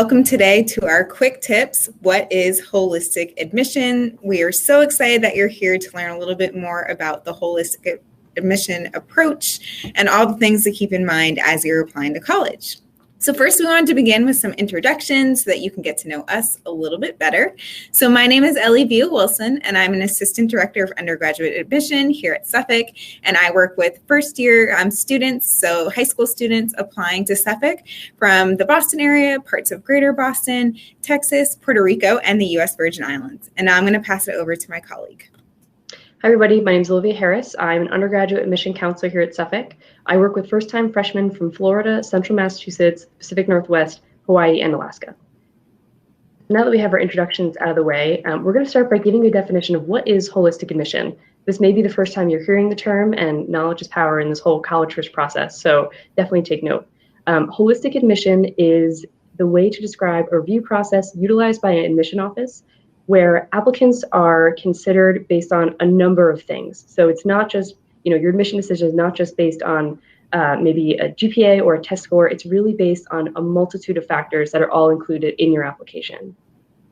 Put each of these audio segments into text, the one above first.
Welcome today to our quick tips. What is holistic admission? We are so excited that you're here to learn a little bit more about the holistic admission approach and all the things to keep in mind as you're applying to college. So first, we wanted to begin with some introductions so that you can get to know us a little bit better. So my name is Ellie Veal Wilson, and I'm an assistant director of undergraduate admission here at Suffolk. And I work with first-year students, so high school students applying to Suffolk from the Boston area, parts of Greater Boston, Texas, Puerto Rico, and the U.S. Virgin Islands. And now I'm going to pass it over to my colleague. Hi, everybody. My name is Olivia Harris. I'm an undergraduate admission counselor here at Suffolk. I work with first-time freshmen from Florida, Central Massachusetts, Pacific Northwest, Hawaii, and Alaska. Now that we have our introductions out of the way, we're going to start by giving you a definition of what is holistic admission. This may be the first time you're hearing the term, and knowledge is power in this whole college search process, so definitely take note. Holistic admission is the way to describe a review process utilized by an admission office where applicants are considered based on a number of things. So it's not just, your admission decision is not just based on maybe a GPA or a test score. It's really based on a multitude of factors that are all included in your application.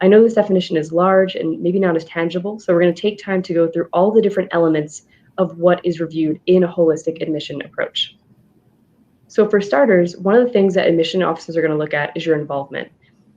I know this definition is large and maybe not as tangible, so we're going to take time to go through all the different elements of what is reviewed in a holistic admission approach. So for starters, one of the things that admission officers are going to look at is your involvement.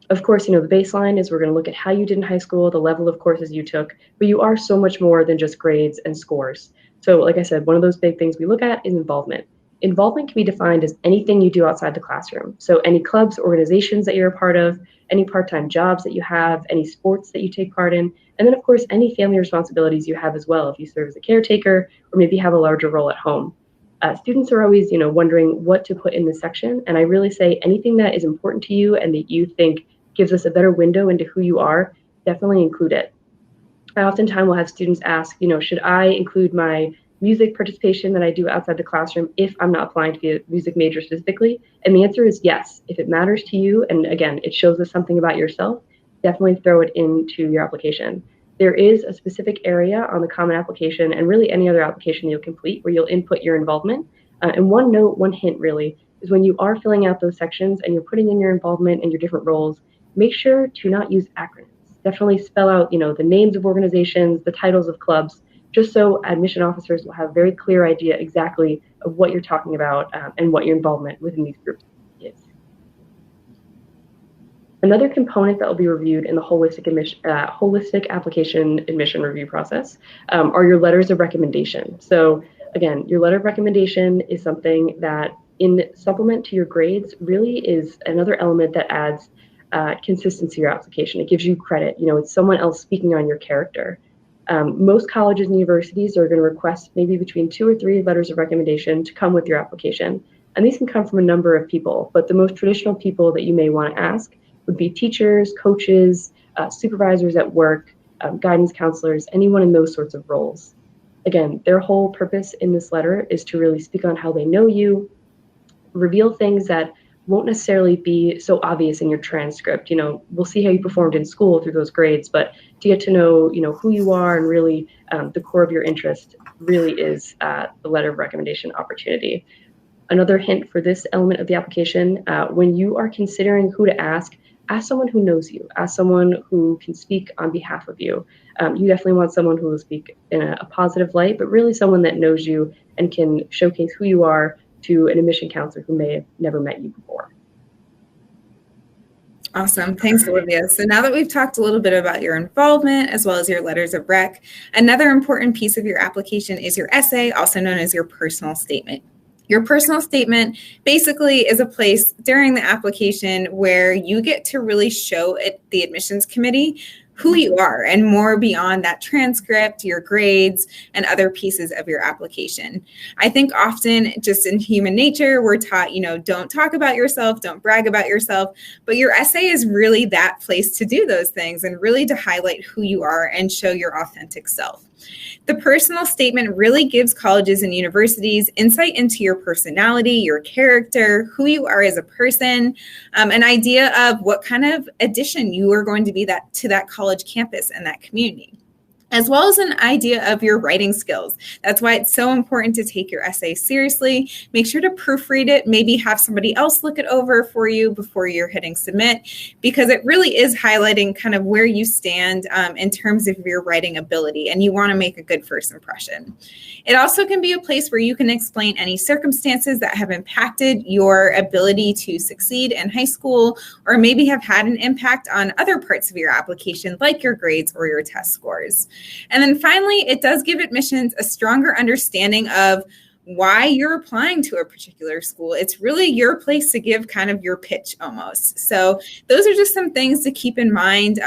Of course, the baseline is we're going to look at how you did in high school, the level of courses you took, but you are so much more than just grades and scores. So like I said, one of those big things we look at is involvement. Involvement can be defined as anything you do outside the classroom. So any clubs, organizations that you're a part of, any part-time jobs that you have, any sports that you take part in, and then of course, any family responsibilities you have as well if you serve as a caretaker or maybe have a larger role at home. Students are always, wondering what to put in this section, and I really say anything that is important to you and that you think gives us a better window into who you are, definitely include it. I oftentimes will have students ask, should I include my music participation that I do outside the classroom if I'm not applying to be a music major specifically? And the answer is yes. If it matters to you, and again, it shows us something about yourself, definitely throw it into your application. There is a specific area on the Common Application and really any other application you'll complete where you'll input your involvement. And one note, one hint really, is when you are filling out those sections and you're putting in your involvement and your different roles, make sure to not use acronyms. Definitely spell out, the names of organizations, the titles of clubs, just so admission officers will have a very clear idea exactly of what you're talking about and what your involvement within these groups is. Another component that will be reviewed in the holistic application admission review process are your letters of recommendation. So again, your letter of recommendation is something that in supplement to your grades really is another element that adds consistency to your application. It gives you credit. It's someone else speaking on your character. Most colleges and universities are going to request maybe between 2 or 3 letters of recommendation to come with your application. And these can come from a number of people, but the most traditional people that you may want to ask would be teachers, coaches, supervisors at work, guidance counselors, anyone in those sorts of roles. Again, their whole purpose in this letter is to really speak on how they know you, reveal things that won't necessarily be so obvious in your transcript. We'll see how you performed in school through those grades, but to get to know, who you are and really the core of your interest really is the letter of recommendation opportunity. Another hint for this element of the application, when you are considering who to ask someone who knows you, ask someone who can speak on behalf of you. You definitely want someone who will speak in a positive light, but really someone that knows you and can showcase who you are to an admission counselor who may have never met you before. Awesome. Thanks, Olivia. So now that we've talked a little bit about your involvement as well as your letters of rec, another important piece of your application is your essay, also known as your personal statement. Your personal statement basically is a place during the application where you get to really show the admissions committee who you are and more beyond that transcript, your grades, and other pieces of your application. I think often just in human nature, we're taught, don't talk about yourself, don't brag about yourself, but your essay is really that place to do those things and really to highlight who you are and show your authentic self. The personal statement really gives colleges and universities insight into your personality, your character, who you are as a person, an idea of what kind of addition you are going to be to that college campus and that community. as well as an idea of your writing skills. That's why it's so important to take your essay seriously. Make sure to proofread it, maybe have somebody else look it over for you before you're hitting submit, because it really is highlighting kind of where you stand in terms of your writing ability, and you want to make a good first impression. It also can be a place where you can explain any circumstances that have impacted your ability to succeed in high school, or maybe have had an impact on other parts of your application, like your grades or your test scores. And then finally, it does give admissions a stronger understanding of why you're applying to a particular school. It's really your place to give kind of your pitch almost. So those are just some things to keep in mind.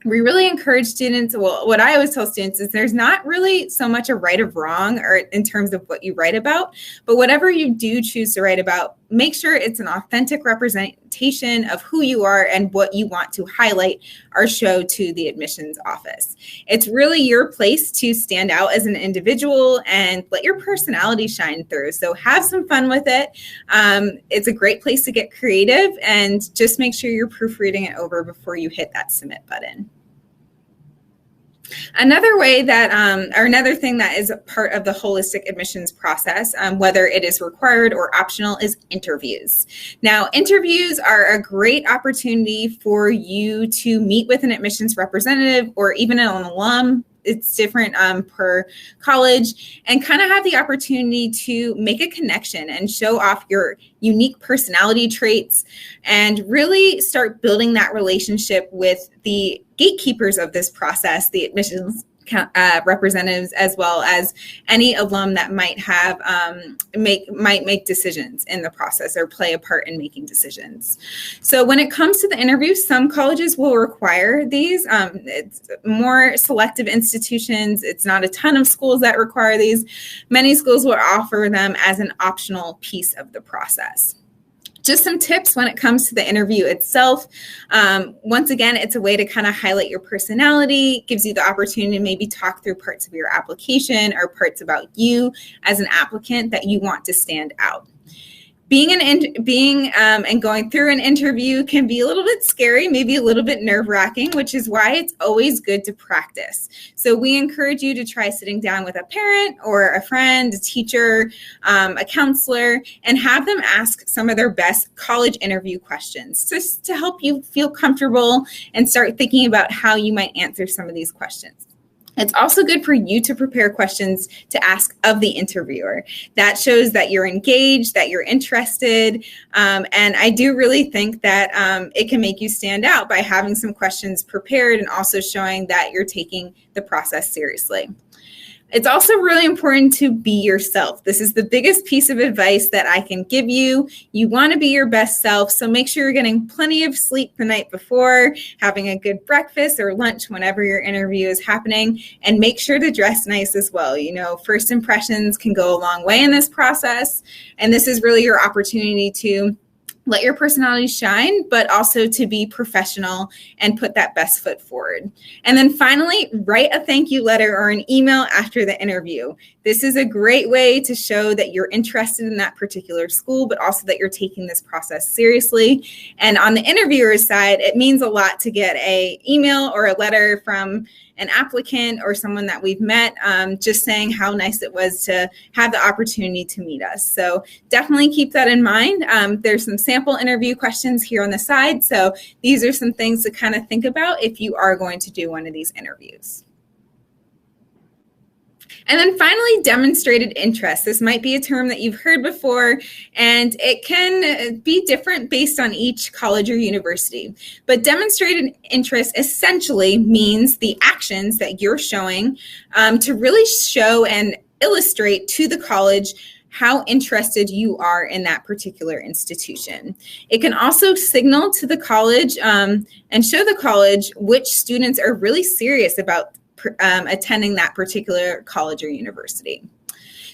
We really encourage students, well, what I always tell students is there's not really so much a right or wrong or in terms of what you write about, but whatever you do choose to write about, make sure it's an authentic representation of who you are and what you want to highlight or show to the admissions office. It's really your place to stand out as an individual and let your personality shine through. So have some fun with it. It's a great place to get creative, and just make sure you're proofreading it over before you hit that submit button. Another way that, or another thing that is a part of the holistic admissions process, whether it is required or optional, is interviews. Now, interviews are a great opportunity for you to meet with an admissions representative or even an alum. It's different per college, and kind of have the opportunity to make a connection and show off your unique personality traits and really start building that relationship with the gatekeepers of this process, the admissions representatives, as well as any alum that might have might make decisions in the process or play a part in making decisions. So when it comes to the interview, some colleges will require these. It's more selective institutions. It's not a ton of schools that require these. Many schools will offer them as an optional piece of the process. Just some tips when it comes to the interview itself. Once again, it's a way to kind of highlight your personality, gives you the opportunity to maybe talk through parts of your application or parts about you as an applicant that you want to stand out. And going through an interview can be a little bit scary, maybe a little bit nerve-wracking, which is why it's always good to practice. So we encourage you to try sitting down with a parent or a friend, a teacher, a counselor, and have them ask some of their best college interview questions just to help you feel comfortable and start thinking about how you might answer some of these questions. It's also good for you to prepare questions to ask of the interviewer. That shows that you're engaged, that you're interested, and I do really think that it can make you stand out by having some questions prepared and also showing that you're taking the process seriously. It's also really important to be yourself. This is the biggest piece of advice that I can give you. You want to be your best self, so make sure you're getting plenty of sleep the night before, having a good breakfast or lunch whenever your interview is happening, and make sure to dress nice as well. You know, first impressions can go a long way in this process, and this is really your opportunity to let your personality shine, but also to be professional and put that best foot forward. And then finally, write a thank you letter or an email after the interview. This is a great way to show that you're interested in that particular school, but also that you're taking this process seriously. And on the interviewer's side, it means a lot to get an email or a letter from an applicant or someone that we've met, just saying how nice it was to have the opportunity to meet us. So definitely keep that in mind. There's some sample interview questions here on the side. So these are some things to kind of think about if you are going to do one of these interviews. And then finally, demonstrated interest. This might be a term that you've heard before, and it can be different based on each college or university. But demonstrated interest essentially means the actions that you're showing to really show and illustrate to the college how interested you are in that particular institution. It can also signal to the college and show the college which students are really serious about attending that particular college or university.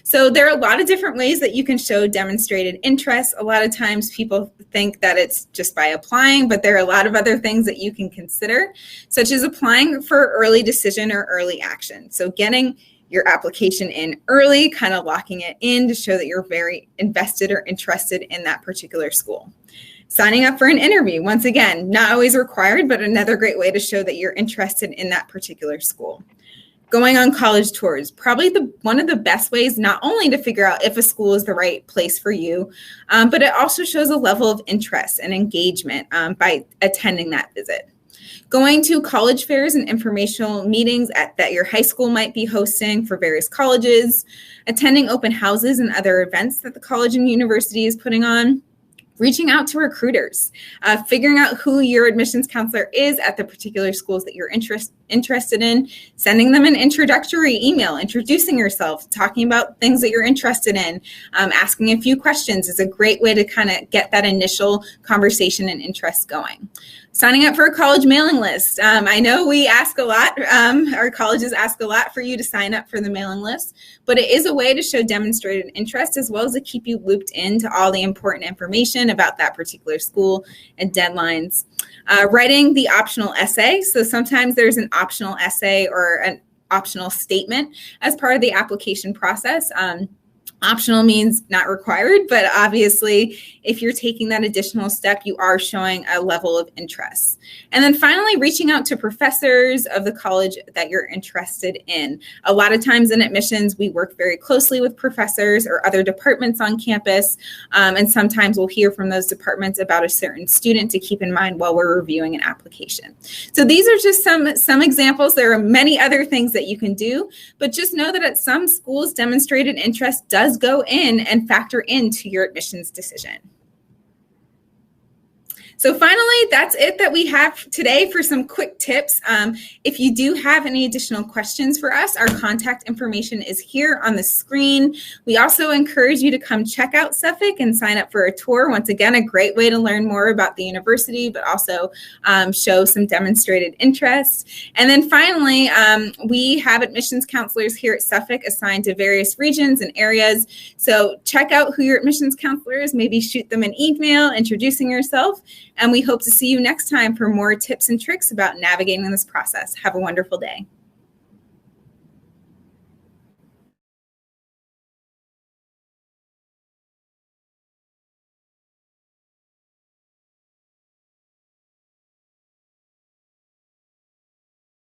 So there are a lot of different ways that you can show demonstrated interest. A lot of times people think that it's just by applying, but there are a lot of other things that you can consider, such as applying for early decision or early action. So getting your application in early, kind of locking it in to show that you're very invested or interested in that particular school. Signing up for an interview, once again, not always required, but another great way to show that you're interested in that particular school. Going on college tours, probably one of the best ways not only to figure out if a school is the right place for you, but it also shows a level of interest and engagement by attending that visit. Going to college fairs and informational meetings that your high school might be hosting for various colleges, attending open houses and other events that the college and university is putting on, reaching out to recruiters, figuring out who your admissions counselor is at the particular schools that you're interested in, sending them an introductory email, introducing yourself, talking about things that you're interested in, asking a few questions is a great way to kind of get that initial conversation and interest going. Signing up for a college mailing list. I know we ask a lot, our colleges ask a lot for you to sign up for the mailing list, but it is a way to show demonstrated interest as well as to keep you looped into all the important information about that particular school and deadlines. Writing the optional essay. So sometimes there's an optional essay or an optional statement as part of the application process. Optional means not required, but obviously if you're taking that additional step, you are showing a level of interest. And then finally, reaching out to professors of the college that you're interested in. A lot of times in admissions, we work very closely with professors or other departments on campus, and sometimes we'll hear from those departments about a certain student to keep in mind while we're reviewing an application. So these are just some examples. There are many other things that you can do, but just know that at some schools, demonstrated interest does go in and factor into your admissions decision. So finally, that's it that we have today for some quick tips. If you do have any additional questions for us, our contact information is here on the screen. We also encourage you to come check out Suffolk and sign up for a tour. Once again, a great way to learn more about the university, but also show some demonstrated interest. And then finally, we have admissions counselors here at Suffolk assigned to various regions and areas. So check out who your admissions counselor is, maybe shoot them an email introducing yourself. And we hope to see you next time for more tips and tricks about navigating this process. Have a wonderful day.